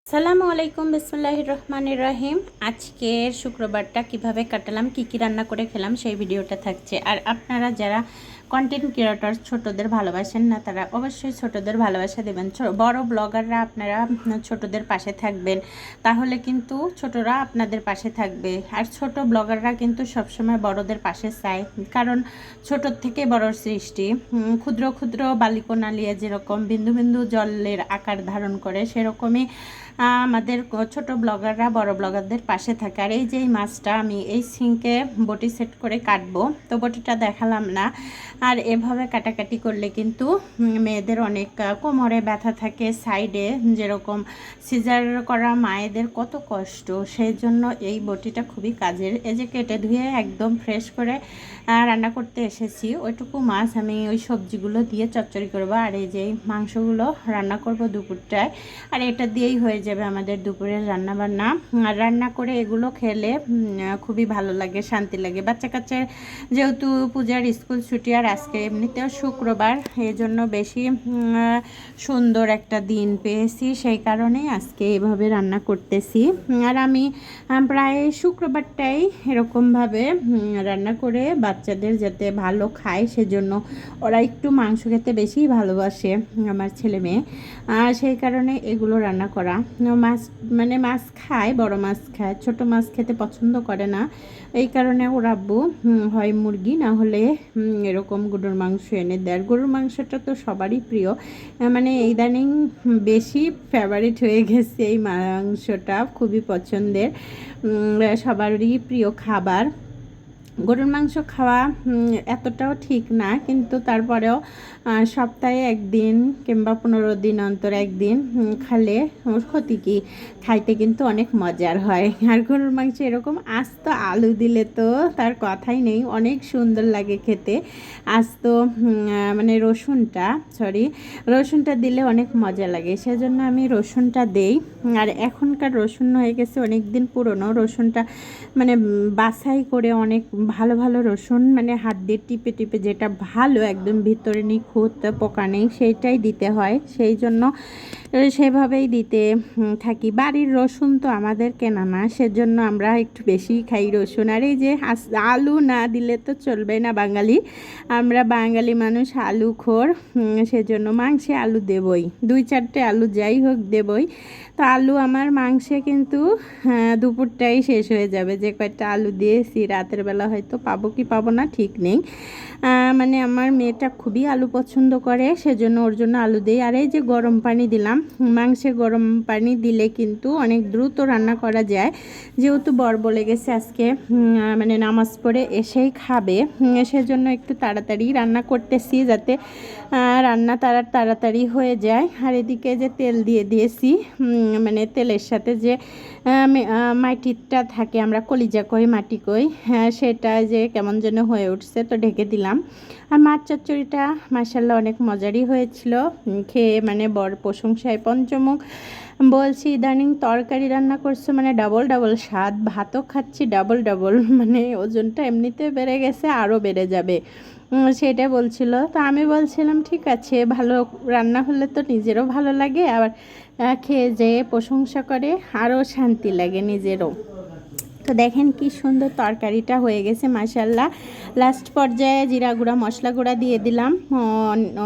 আসসালামু আলাইকুম, বিসমিল্লাহির রহমানির রহিম। আজকের শুক্রবারটা কিভাবে কাটালাম, কি কি রান্না করে খেলাম সেই ভিডিওটা থাকছে। আর আপনারা যারা কন্টেন্ট ক্রিয়েটর ছোটদের ভালোবাসেন না, তারা অবশ্যই ছোটদের ভালোবাসা দেবেন। বড় ব্লগাররা আপনারা ছোটদের পাশে থাকবেন, তাহলে কিন্তু ছোটরা আপনাদের পাশে থাকবে। আর ছোট ব্লগাররা কিন্তু সবসময় বড়দের পাশে চায়, কারণ ছোটোর থেকে বড়র সৃষ্টি। ক্ষুদ্র ক্ষুদ্র বালিকণা নিয়ে যেরকম বিন্দু বিন্দু জলের আকার ধারণ করে, সেরকমই আমাদের ছোট ব্লগাররা বড় ব্লগারদের পাশে থাকে। আর এই যে এই মাছটা আমি এই সিঙ্কে বটি সেট করে কাটবো, তো বটিটা দেখালাম না। আর এভাবে কাটাকাটি করলে কিন্তু মেয়েদের অনেক কোমরে ব্যথা থাকে, সাইডে যেরকম সিজার করা মায়েদের কত কষ্ট, সেই জন্য এই বটিটা খুবই কাজের। এই যে কেটে ধুয়ে একদম ফ্রেশ করে রান্না করতে এসেছি। ওইটুকু মাছ আমি ওই সবজিগুলো দিয়ে চচ্চড়ি করবো, আর এই যে মাংসগুলো রান্না করব দুপুরটায়। আর এটা দিয়েই হয়ে যাবে আমাদের দুপুরের রান্না বান্না। আর রান্না করে এগুলো খেলে খুবই ভালো লাগে, শান্তি লাগে। বাচ্চা কাচ্চার যেহেতু পূজার স্কুল ছুটি, আর আজকে এমনিতেও শুক্রবার, এই জন্য বেশি সুন্দর একটা দিন পেয়েছি, সেই কারণেই আজকে এভাবে রান্না করতেছি। আর আমি প্রায় শুক্রবারটাই এরকমভাবে রান্না করে বাচ্চাদের যাতে ভালো খায়, সেজন্য ওরা একটু মাংস খেতে বেশি ভালোবাসে আমার ছেলে মেয়ে, সেই কারণে এগুলো রান্না করা। মাছ খায়, বড় মাছ খায়, ছোট মাছ খেতে পছন্দ করে না। এই কারণে ওর আব্বু হয় মুরগি, না হলে এরকম গরুর মাংস এনে দেয়। গরুর মাংসটা তো সবারই প্রিয়, মানে ইদানিং বেশি ফেভারিট হয়ে গেছে এই মাংসটা, খুবই পছন্দের, সবারই প্রিয় খাবার। গরুর মাংস খাওয়া এতটাও ঠিক না, কিন্তু তারপরেও সপ্তাহে একদিন কিংবা 15 দিন অন্তর একদিন খেলে ওর ক্ষতি কি, খাইতে কিন্তু অনেক মজার হয়। আর গরুর মাংস এরকম আস্ত আলু দিলে তো তার কথাই নেই, অনেক সুন্দর লাগে খেতে। আস্ত মানে রসুনটা দিলে অনেক মজা লাগে, সেজন্য আমি রসুনটা দেই। আর এখনকার রসুন হয়ে গেছে অনেক দিন পুরনো রসুনটা, মানে বাছাই করে অনেক ভালো ভালো রসুন, মানে হাত দিয়ে টিপে টিপে যেটা ভালো একদম ভিতরে নিখুঁত পোকা নেই সেইটাই দিতে হয়, সেই জন্য সেভাবেই দিতে থাকি। বাড়ির রসুন তো আমাদের কেনা না, সেজন্য আমরা একটু বেশি খাই রসুন। আর এই যে আলু না দিলে তো চলবে না, আমরা বাঙালি মানুষ আলুখোর, সেজন্য মাংসে আলু দেবই, 2-4টে আলু যাই হোক দেবই। তো আলু আমার মাংসে কিন্তু দুপুরটাই শেষ হয়ে যাবে, যে কয়েকটা আলু দিয়েছি। রাতের বেলা হয়তো পাবো কি পাবো না ঠিক নেই, মানে আমার মেয়েটা খুবই আলু পছন্দ করে, সেজন্য ওর জন্য আলু দিই। আর এই যে গরম পানি দিলাম, মাংসে গরম পানি দিলে কিন্তু অনেক দ্রুত রান্না করা যায়। যেহেতু বর বলে গেছে আজকে মানে নামাজ পড়ে এসেই খাবে, সেজন্য একটু তাড়াতাড়ি রান্না করতেছি, যাতে রান্না তাড়াতাড়ি হয়ে যায়। আর এদিকে যে তেল দিয়ে দিয়েছি, মানে তেলের সাথে যে মাটিটা থাকে, আমরা কলিজা কই মাটি কই, সেটা যে কেমন যেন হয়ে উঠছে, তো ঢেকে দিলাম। আর মাছ চচ্চড়িটা মাশাআল্লাহ অনেক মজারই হয়েছিল, খেয়ে মানে বর প্রশংসায় পঞ্চমুখ। বলছি ইদানিং তরকারি রান্না করছো মানে ডাবল স্বাদ, ভাতও খাচ্ছি ডাবল, মানে ওজনটা এমনিতে বেড়ে গেছে, আরও বেড়ে যাবে, সেটা বলছিল। তো আমি বলছিলাম ঠিক আছে, ভালো রান্না হলে তো নিজেরও ভালো লাগে, আবার খেয়ে যেয়ে প্রশংসা করে আরও শান্তি লাগে নিজেরও। তো দেখেন কি সুন্দর তরকারিটা হয়ে গেছে মাশাআল্লাহ। লাস্ট পর্যায়ে জিরা গুঁড়া মশলা গুঁড়া দিয়ে দিলাম,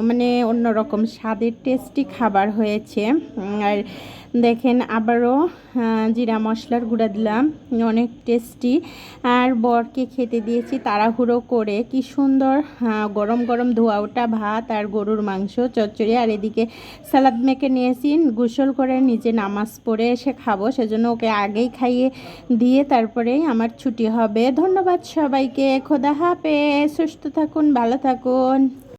মানে অন্যরকম স্বাদের টেস্টি খাবার হয়েছে। আর দেখেন আবারও জিরা মশলার গুঁড়া দিলাম, অনেক টেস্টি। আর বরকে খেতে দিয়েছি তাড়াহুড়ো করে, কি সুন্দর গরম গরম ধোয়া ওঠা ভাত আর গরুর মাংস চচ্চড়ি। আর এদিকে সালাদ মেখে নিয়েছি, গোসল করে নিজে নামাজ পড়ে এসে খাবো, সেজন্য ওকে আগেই খাইয়ে দিয়ে তারপরেই আমার ছুটি হবে। ধন্যবাদ সবাইকে, খোদা হাফেজ, সুস্থ থাকুন, ভালো থাকুন।